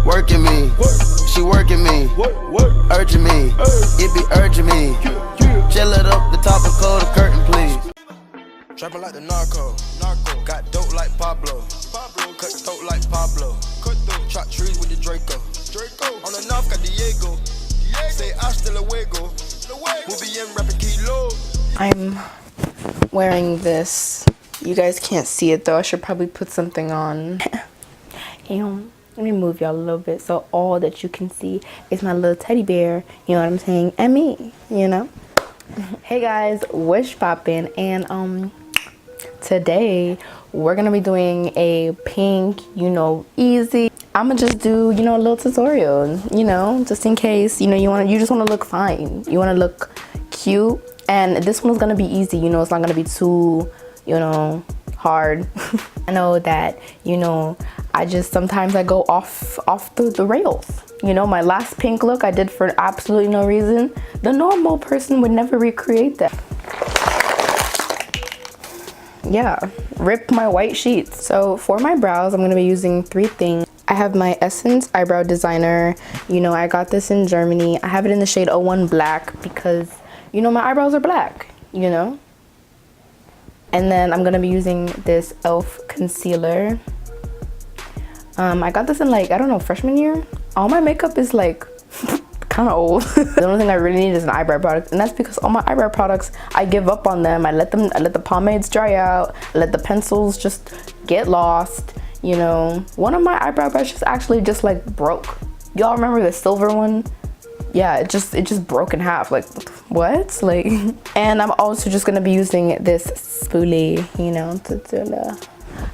Working me, she working me, urging me, it be urging me. Gel it up the top and close the curtain, please. Trapping like the narco, got dope like Pablo, cut throat like Pablo, chop trees with the Draco, on the north got Diego, say hasta luego, we'll be in rapping kilo. I'm wearing this. You guys can't see it though. I should probably put something on. Let me move y'all a little bit so all that you can see is my little teddy bear, you know what I'm saying, and me, you know. Hey guys, what's poppin'? And today we're gonna be doing a pink, you know, easy. I'ma just do, you know, a little tutorial, you know, just in case, you know, you just wanna look fine, you wanna look cute. And this one's gonna be easy, you know, it's not gonna be too, you know, hard. I know that, you know, sometimes I go off the rails. You know, my last pink look I did for absolutely no reason. The normal person would never recreate that. Yeah, rip my white sheets. So for my brows, I'm gonna be using 3 things. I have my Essence Eyebrow Designer. You know, I got this in Germany. I have it in the shade 01 Black because, you know, my eyebrows are black, you know? And then I'm gonna be using this e.l.f. concealer. I got this in like, I don't know, freshman year. All my makeup is like kind of old. The only thing I really need is an eyebrow product, and that's because all my eyebrow products, I give up on them. I let the pomades dry out. I let the pencils just get lost. You know, one of my eyebrow brushes actually just like broke. Y'all remember the silver one? Yeah, it just broke in half. Like, what? Like, and I'm also just gonna be using this spoolie, you know, to do the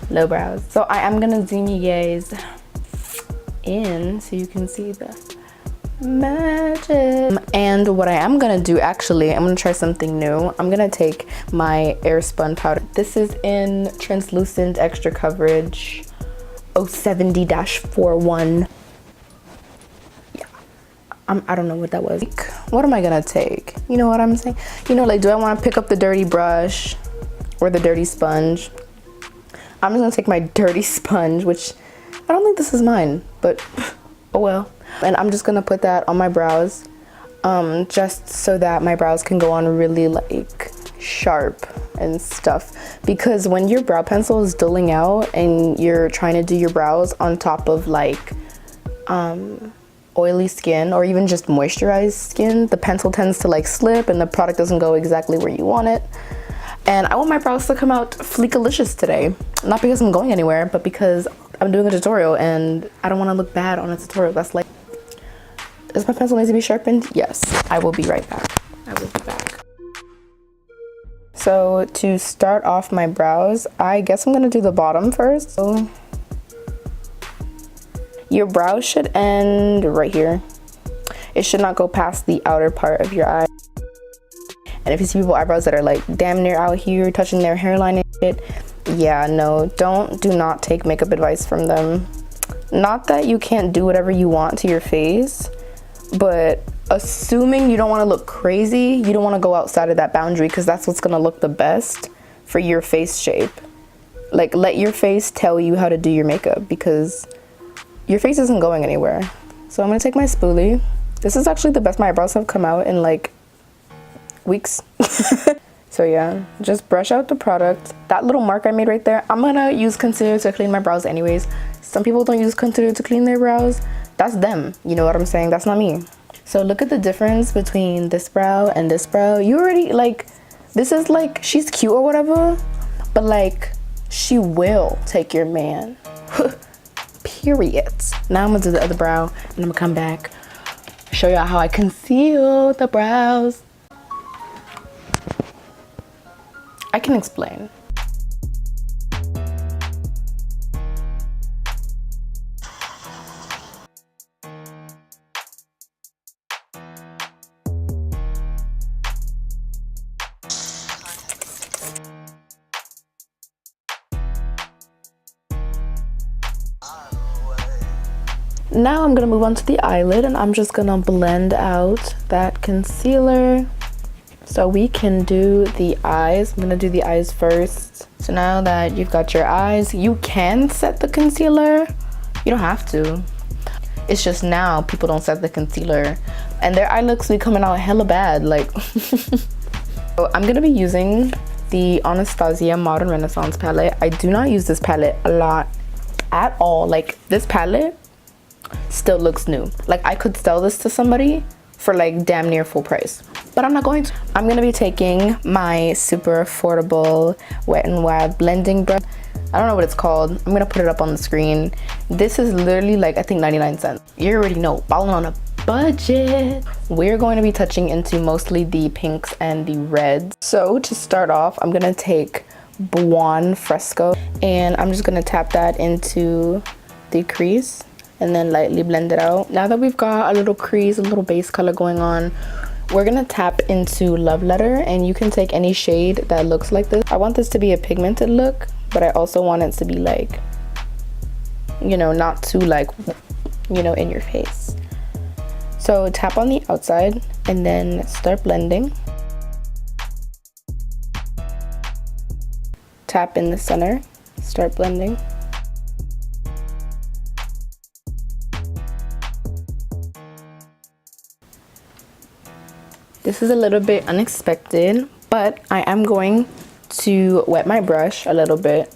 low brows. So I am gonna zoom you guys in so you can see the magic. And what I am gonna do, actually, I'm gonna try something new. I'm gonna take my Airspun powder. This is in translucent extra coverage 070-41. I don't know what that was. What am I gonna take? You know what I'm saying? You know, like, do I want to pick up the dirty brush or the dirty sponge? I'm just gonna take my dirty sponge, which I don't think this is mine, but oh well. And I'm just gonna put that on my brows, just so that my brows can go on really like sharp and stuff. Because when your brow pencil is dulling out and you're trying to do your brows on top of like oily skin or even just moisturized skin, the pencil tends to like slip and the product doesn't go exactly where you want it. And I want my brows to come out fleekalicious today. Not because I'm going anywhere, but because I'm doing a tutorial and I don't want to look bad on a tutorial. That's like, does my pencil need to be sharpened? Yes, I will be right back. I will be back. So to start off my brows, I guess I'm gonna do the bottom first. So your brows should end right here. It should not go past the outer part of your eye. And if you see people eyebrows that are like damn near out here, touching their hairline and shit, yeah, no, do not take makeup advice from them. Not that you can't do whatever you want to your face, but assuming you don't want to look crazy, you don't want to go outside of that boundary, because that's what's gonna look the best for your face shape. Like, let your face tell you how to do your makeup, because your face isn't going anywhere. So I'm gonna take my spoolie. This is actually the best my eyebrows have come out in like weeks. So yeah, just brush out the product. That little mark I made right there, I'm gonna use concealer to clean my brows anyways. Some people don't use concealer to clean their brows. That's them, you know what I'm saying? That's not me. So look at the difference between this brow and this brow. You already, like, this is like, she's cute or whatever, but like, she will take your man. Period. Now I'm gonna do the other brow and I'm gonna come back, show y'all how I conceal the brows. I can explain. Now I'm gonna move on to the eyelid and I'm just gonna blend out that concealer. So we can do the eyes. I'm gonna do the eyes first. So now that you've got your eyes, you can set the concealer. You don't have to. It's just now people don't set the concealer and their eye looks be coming out hella bad. Like, so I'm gonna be using the Anastasia Modern Renaissance palette. I do not use this palette a lot at all. Like, this palette still looks new. Like, I could sell this to somebody for like damn near full price, but I'm not going to. I'm gonna be taking my super affordable Wet n Wild blending brush. I don't know what it's called. I'm gonna put it up on the screen. This is literally like, I think 99 cents. You already know, balling on a budget. We're going to be touching into mostly the pinks and the reds. So to start off, I'm gonna take Buon Fresco and I'm just gonna tap that into the crease and then lightly blend it out. Now that we've got a little crease, a little base color going on, we're gonna tap into Love Letter, and you can take any shade that looks like this. I want this to be a pigmented look, but I also want it to be like, you know, not too like, you know, in your face. So tap on the outside and then start blending. Tap in the center, start blending. This is a little bit unexpected, but I am going to wet my brush a little bit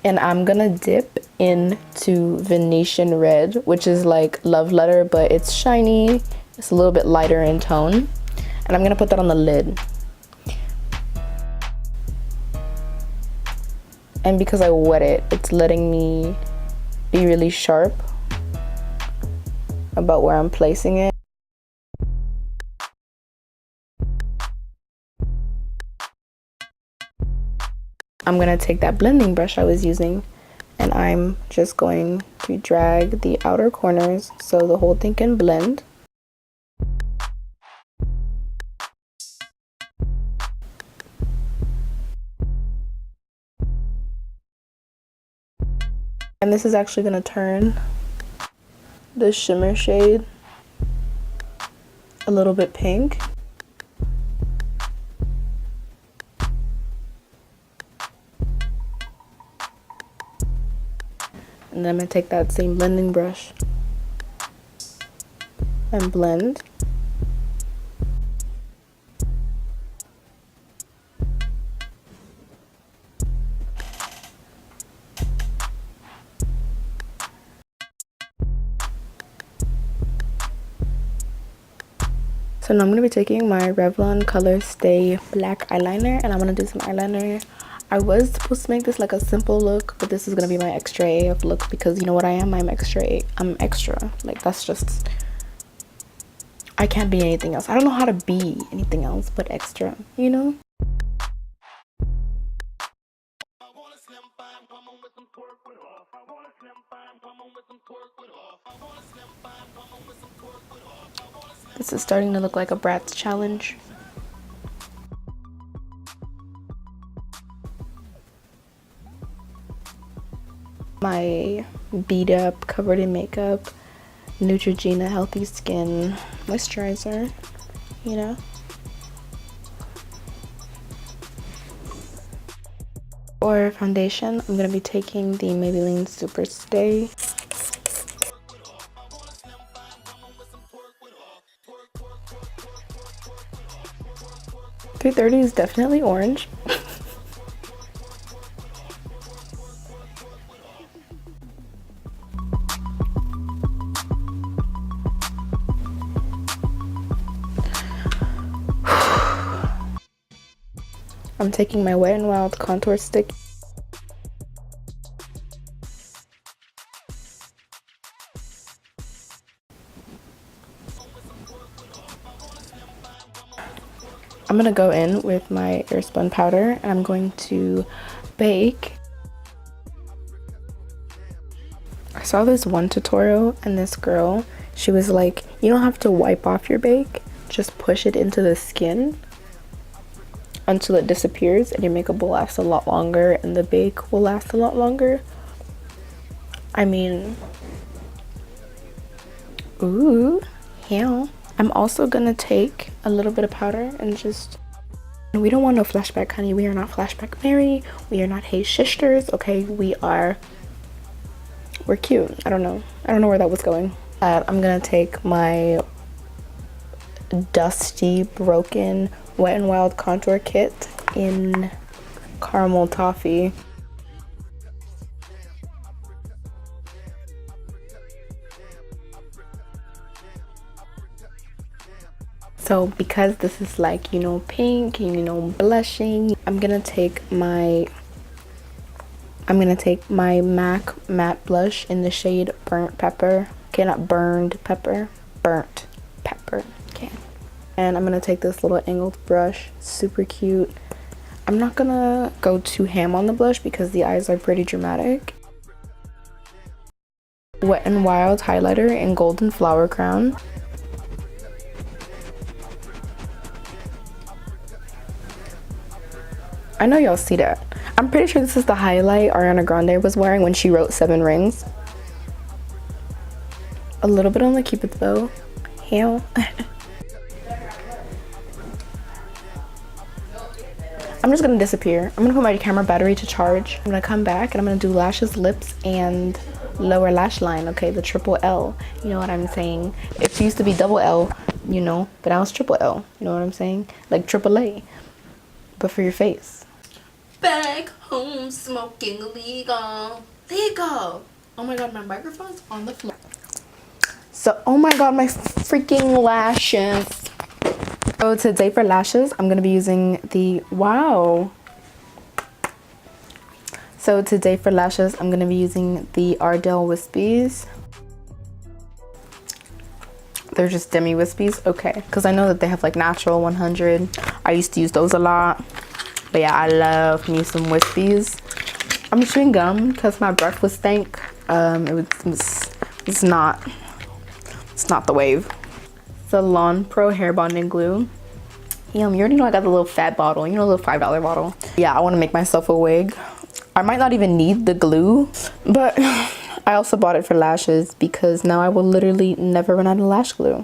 and I'm gonna dip into Venetian Red, which is like Love Letter, but it's shiny. It's a little bit lighter in tone. And I'm gonna put that on the lid. And because I wet it, it's letting me be really sharp about where I'm placing it. I'm gonna take that blending brush I was using and I'm just going to drag the outer corners so the whole thing can blend. And this is actually gonna turn the shimmer shade a little bit pink. And then I'm gonna take that same blending brush and blend. So now I'm gonna be taking my Revlon Color Stay black eyeliner and I'm gonna do some eyeliner. I was supposed to make this like a simple look, but this is gonna be my extra AF look because you know what I am? I'm extra. I'm extra. Like, that's just, I can't be anything else. I don't know how to be anything else but extra, you know? This is starting to look like a Bratz challenge. My beat up, covered in makeup, Neutrogena Healthy Skin moisturizer, you know. For foundation, I'm gonna be taking the Maybelline Super Stay. 330 is definitely orange. I'm taking my Wet n Wild contour stick. I'm gonna go in with my airspun powder and I'm going to bake. I saw this one tutorial and this girl, she was like, you don't have to wipe off your bake, just push it into the skin until it disappears and your makeup will last a lot longer and the bake will last a lot longer. I mean, ooh, yeah. I'm also gonna take a little bit of powder and just We don't want no flashback, honey. We are not flashback Mary. We are not Hey Sisters, okay? We're cute. I don't know where that was going. I'm gonna take my dusty, broken Wet n Wild contour kit in caramel toffee. So because this is like, you know, pink and, you know, blushing, I'm gonna take my MAC matte blush in the shade Burnt Pepper. Okay, not burned pepper, burnt pepper. Okay. And I'm gonna take this little angled brush, super cute. I'm not gonna go too ham on the blush because the eyes are pretty dramatic. Wet n Wild highlighter in Golden Flower Crown. I know y'all see that. I'm pretty sure this is the highlight Ariana Grande was wearing when she wrote 7 Rings. A little bit on the Cupid's bow. Hell. I'm just gonna disappear. I'm gonna put my camera battery to charge. I'm gonna come back and I'm gonna do lashes, lips, and lower lash line, okay? The triple L. You know what I'm saying? It used to be double L, you know, but now it's triple L. You know what I'm saying? Like triple A, but for your face. Back home smoking legal. Legal. Oh my god, my microphone's on the floor. So, oh my god, my freaking lashes. So today for lashes, I'm gonna be using the, wow. So today for lashes, I'm gonna be using the Ardell Wispies. They're just demi wispies, okay. Because I know that they have like natural 100. I used to use those a lot. But yeah, I love me some wispies. I'm chewing gum because my breath was stank. It's not the wave. Salon Pro hair bonding glue. You already know I got the little fat bottle, you know, the little $5 bottle. Yeah, I want to make myself a wig. I might not even need the glue, but I also bought it for lashes because now I will literally never run out of lash glue.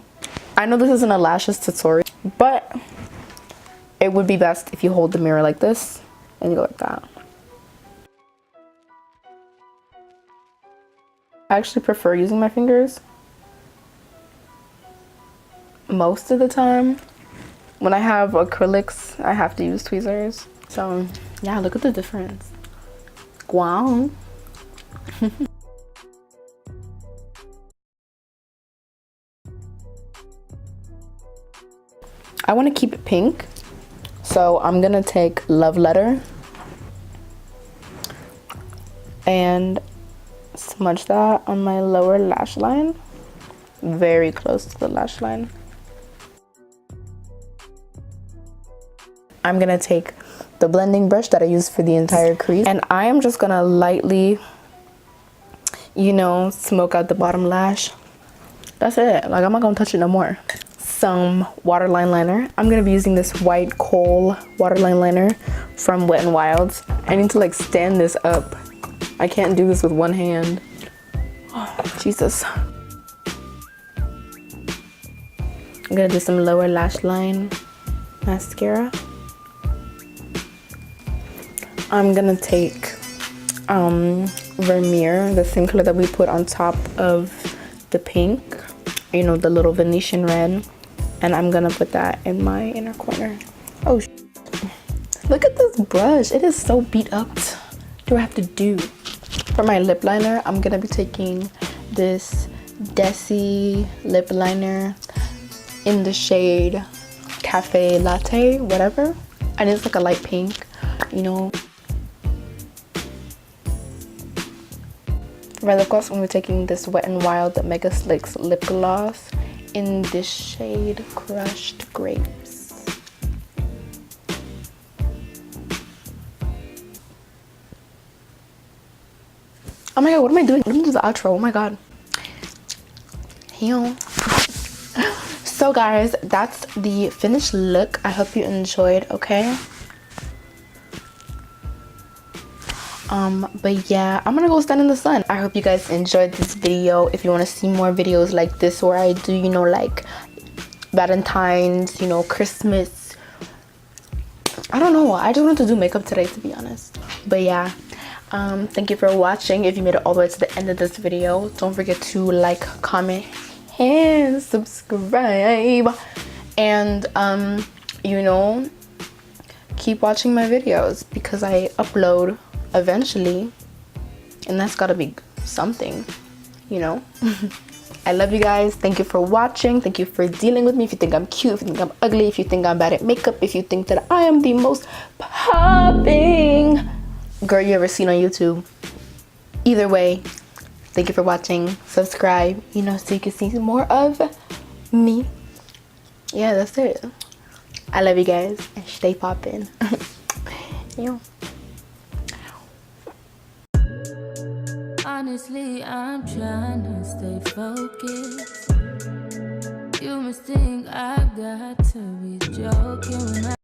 I know this isn't a lashes tutorial, but it would be best if you hold the mirror like this and you go like that. I actually prefer using my fingers most of the time. When I have acrylics, I have to use tweezers. So yeah, look at the difference. Wow. I want to keep it pink. So I'm gonna take Love Letter and smudge that on my lower lash line, very close to the lash line. I'm gonna take the blending brush that I use for the entire crease, and I am just gonna lightly, you know, smoke out the bottom lash. That's it. Like, I'm not gonna touch it no more. Some waterline liner. I'm gonna be using this white coal waterline liner from Wet n Wild. I need to like stand this up. I can't do this with one hand. Oh, Jesus. I'm gonna do some lower lash line mascara. I'm gonna take Vermeer, the same color that we put on top of the pink, you know, the little Venetian red, and I'm gonna put that in my inner corner. Oh, look at this brush. It is so beat up. What do I have to do? For my lip liner, I'm gonna be taking this Desi lip liner in the shade Cafe Latte, whatever. And it's like a light pink, you know. For my lip gloss, I'm gonna be taking this Wet n Wild Mega Slicks lip gloss in this shade Crushed Grapes. Oh my god, what am I doing? Let me do the outro. Oh my god. Heal. So guys, that's the finished look. I hope you enjoyed, okay? But yeah, I'm gonna go stand in the sun. I hope you guys enjoyed this video. If you want to see more videos like this where I do, you know, like Valentine's, you know, Christmas, I don't know. I just want to do makeup today, to be honest. But yeah, thank you for watching. If you made it all the way to the end of this video, don't forget to like, comment, and subscribe. And you know, keep watching my videos because I upload eventually, and that's gotta be something, you know. I love you guys. Thank you for watching. Thank you for dealing with me. If you think I'm cute, if you think I'm ugly, if you think I'm bad at makeup, if you think that I am the most popping girl you ever seen on YouTube. Either way, thank you for watching. Subscribe, you know, so you can see more of me. Yeah, that's it. I love you guys and stay popping. Yeah. Honestly, I'm trying to stay focused. You must think I got to be joking when